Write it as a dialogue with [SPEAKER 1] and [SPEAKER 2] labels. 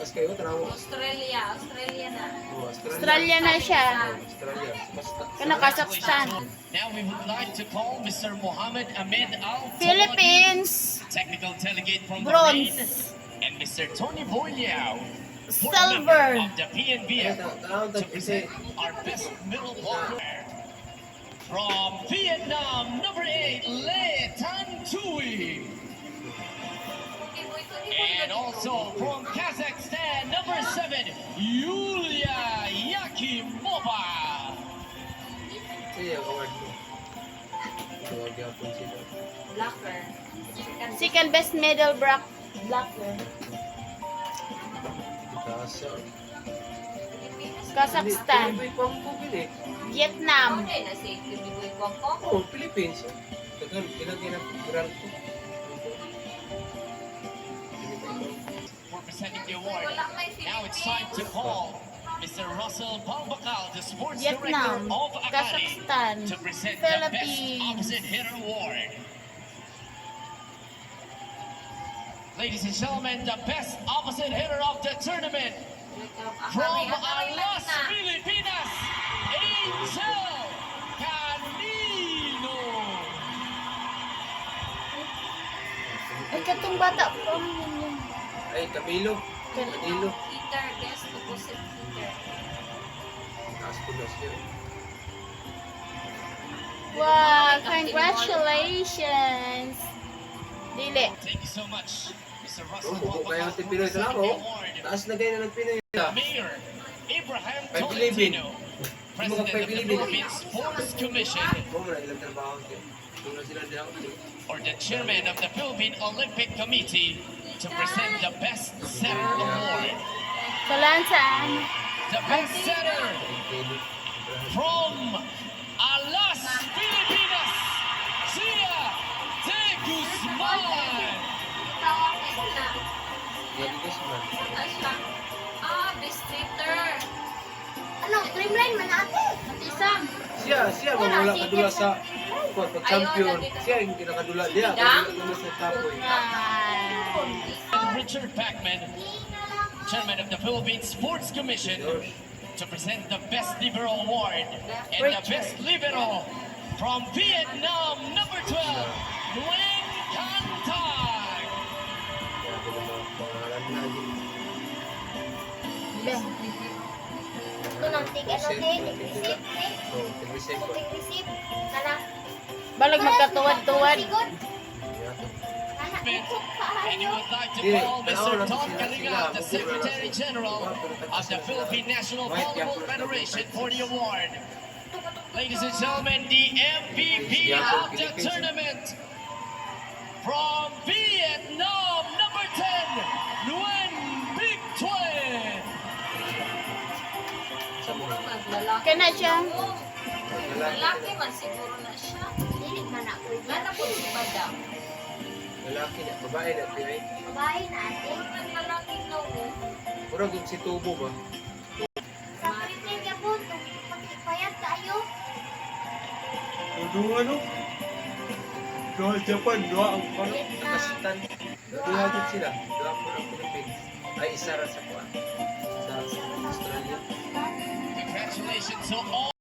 [SPEAKER 1] Mas kayo, tanaw.
[SPEAKER 2] Australia na.
[SPEAKER 1] Oh,
[SPEAKER 3] Australia na siya.
[SPEAKER 1] Australia. Basta.
[SPEAKER 3] Kana Kazakhstan.
[SPEAKER 4] Now we would like to call Mr. Mohammed Ahmed Al
[SPEAKER 3] Philippines.
[SPEAKER 4] technical delegate from Bahrain,
[SPEAKER 3] Bronze.
[SPEAKER 4] and Mr. Tony Boyliao, board
[SPEAKER 3] Silver.
[SPEAKER 4] member of the PNBF, to present our best middle blocker. From Vietnam, number 8, Le Tan Tui. And also from Kazakhstan, number 7, Yulia Yakimova.
[SPEAKER 1] Siya yung award mo. Award yung po sila.
[SPEAKER 2] Blacker.
[SPEAKER 3] Second best middle blocker.
[SPEAKER 1] Kasa.
[SPEAKER 3] Kazakhstan.
[SPEAKER 1] Pilipinas pang pugil eh.
[SPEAKER 3] Vietnam.
[SPEAKER 2] Okay na si Kibiboy Kongkong.
[SPEAKER 1] Oh, Philippines. Tagal, kinagina grand ko.
[SPEAKER 4] For presenting the award. Now it's time to call Mr. Russell Pambakal, the sports
[SPEAKER 3] Vietnam,
[SPEAKER 4] director of Akari,
[SPEAKER 3] Kazakhstan,
[SPEAKER 4] to present the best
[SPEAKER 3] Philippines.
[SPEAKER 4] opposite hitter award. Ladies and gentlemen, the best opposite hitter of the tournament from Alas, Pilipinas, Angel Canino.
[SPEAKER 3] Ay, katong bata po. Ano yun?
[SPEAKER 1] Ay, Camilo. Camilo.
[SPEAKER 2] Hitter, best opposite hitter.
[SPEAKER 1] Taas ko na siya.
[SPEAKER 3] Wow, congratulations. Dili.
[SPEAKER 4] Thank you so much, Mr.
[SPEAKER 1] Oh,
[SPEAKER 4] Russell
[SPEAKER 1] buko kayo
[SPEAKER 4] Pambakal,
[SPEAKER 1] natin
[SPEAKER 4] for
[SPEAKER 1] Pinoy sa
[SPEAKER 4] presenting the
[SPEAKER 1] laro.
[SPEAKER 4] award.
[SPEAKER 1] Taas na kayo na nagpinoy.
[SPEAKER 4] Mayor Abraham
[SPEAKER 1] Kay Pilipin.
[SPEAKER 4] Tolentino, President of the Philippine Sports Commission,
[SPEAKER 1] Kung na ilang trabaho siya. Kung na sila diyan.
[SPEAKER 4] or the Chairman of the Philippine Olympic Committee, to present the Best Setter Award.
[SPEAKER 3] Kalansan.
[SPEAKER 4] The Best Setter from Alas, Pilipinas, Sia de Guzman.
[SPEAKER 1] Yan guys man.
[SPEAKER 2] Best hitter.
[SPEAKER 3] Ano, streamline man natin. Isang.
[SPEAKER 1] Siya wala kadula sa pag-champion. Siya yung kinakadula diya. Kadula sa tapoy.
[SPEAKER 4] And Richard Pacman, Chairman of the Philippine Sports Commission, to present the Best Libero Award and the Best Libero from Vietnam, number 12, Nguyen Can Thai.
[SPEAKER 1] Pangalan na din.
[SPEAKER 3] Ito ng ticket o
[SPEAKER 1] Receipt. Oh, receipt ko.
[SPEAKER 3] receipt. Balag magkatuwad-tuwad.
[SPEAKER 4] And you would like to
[SPEAKER 1] Yeah,
[SPEAKER 4] call Mr.
[SPEAKER 1] but I
[SPEAKER 4] Todd
[SPEAKER 1] wanna see
[SPEAKER 4] Kalinga, the
[SPEAKER 1] that.
[SPEAKER 4] Secretary General of the Philippine National Volleyball Federation, for the award. Ladies and gentlemen, the MVP of the tournament from Vietnam, number 10, Nguyen Big Twin.
[SPEAKER 1] Sa mga
[SPEAKER 2] Lalaki.
[SPEAKER 3] Kana siya.
[SPEAKER 2] Lalaki man siguro na siya.
[SPEAKER 3] Dili man ako.
[SPEAKER 2] Gana po si Badang.
[SPEAKER 1] lalaki na, babae na, pinay.
[SPEAKER 3] Babae na ate.
[SPEAKER 2] Puro lalaki na mo.
[SPEAKER 1] Mura kung si Tubo ba?
[SPEAKER 3] Sa pre-play niya po, pagkipayat tayo.
[SPEAKER 1] Dua no? Dua Japan, dua ang Kazakhstan. Dua agad sila. Dua po ng Philippines. Ay, isa ra sa kuwan. Sa Australia.
[SPEAKER 4] Congratulations to all.